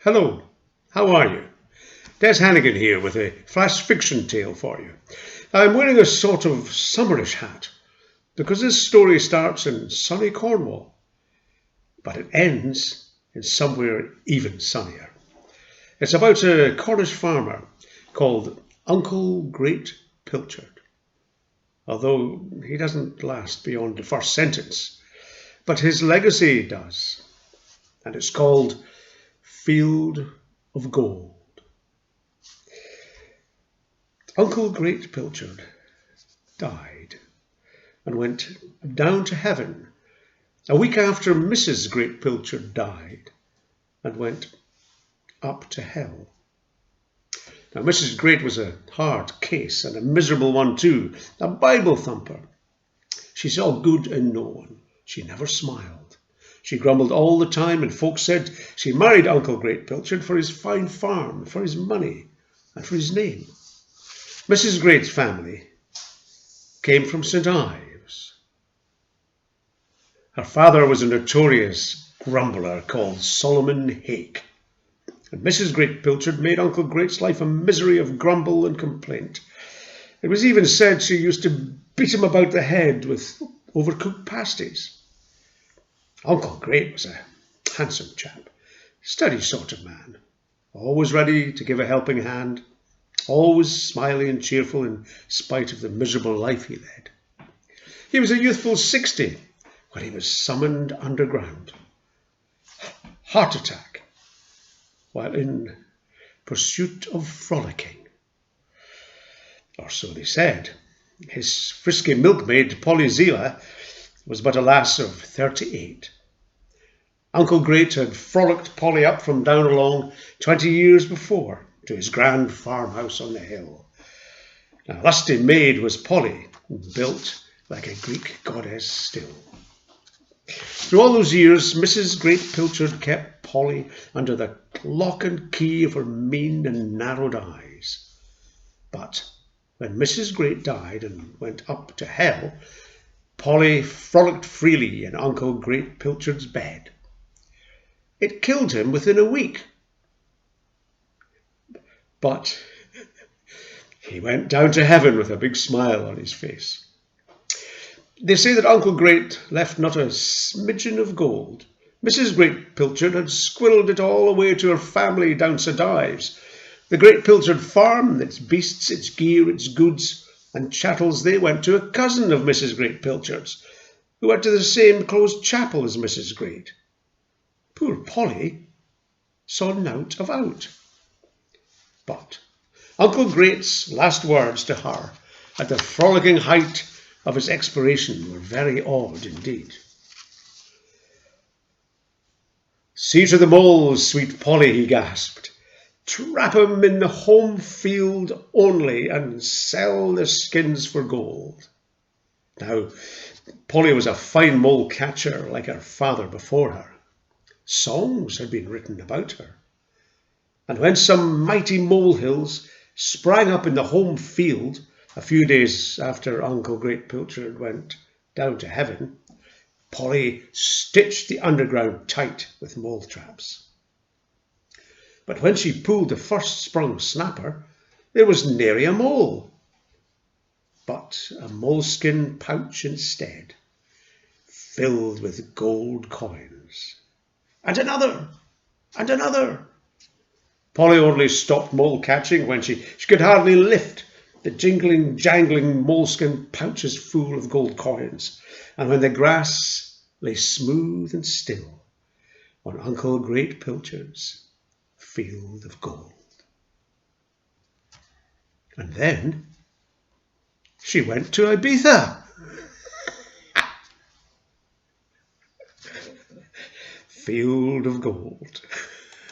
Hello, how are you? Des Hannigan here with a flash fiction tale for you. I'm wearing a sort of summerish hat because this story starts in sunny Cornwall, but it ends in somewhere even sunnier. It's about a Cornish farmer called Uncle Great Pilchard, although he doesn't last beyond the first sentence, but his legacy does, and it's called Field of Gold. Uncle Great Pilchard died and went down to heaven a week after Mrs. Great Pilchard died and went up to hell. Now, Mrs. Great was a hard case and a miserable one too, a Bible thumper. She saw good in no one. She never smiled. She grumbled all the time, and folks said she married Uncle Great Pilchard for his fine farm, for his money, and for his name. Mrs. Great's family came from St. Ives. Her father was a notorious grumbler called Solomon Hake, and Mrs. Great Pilchard made Uncle Great's life a misery of grumble and complaint. It was even said she used to beat him about the head with overcooked pasties. Uncle Great was a handsome chap, steady sort of man, always ready to give a helping hand, always smiley and cheerful in spite of the miserable life he led. He was a youthful 60 when he was summoned underground. Heart attack while in pursuit of frolicking. Or so they said. His frisky milkmaid, Polly Zela, was but a lass of 38. Uncle Great had frolicked Polly up from down along 20 years before to his grand farmhouse on the hill. A lusty maid was Polly, built like a Greek goddess still. Through all those years, Mrs. Great Pilchard kept Polly under the lock and key of her mean and narrowed eyes. But when Mrs. Great died and went up to hell, Polly frolicked freely in Uncle Great Pilchard's bed. It killed him within a week. But he went down to heaven with a big smile on his face. They say that Uncle Great left not a smidgen of gold. Mrs. Great Pilchard had squirreled it all away to her family down St. Ives. The Great Pilchard farm, its beasts, its gear, its goods and chattels, they went to a cousin of Mrs. Great Pilchard's, who went to the same closed chapel as Mrs. Great. Poor Polly saw nought of out. But Uncle Great's last words to her at the frolicking height of his expiration were very odd indeed. "See to the moles, sweet Polly," he gasped. "Trap 'em in the home field only and sell the skins for gold." Now, Polly was a fine mole catcher like her father before her. Songs had been written about her. And when some mighty molehills sprang up in the home field a few days after Uncle Great Pilchard went down to heaven, Polly stitched the underground tight with mole traps. But when she pulled the first sprung snapper, there was nary a mole, but a moleskin pouch instead, filled with gold coins. And another, and another. Polly only stopped mole catching when she could hardly lift the jingling, jangling moleskin pouches full of gold coins, and when the grass lay smooth and still on Uncle Great Pilchard's field of gold. And then she went to Ibiza. Field of gold.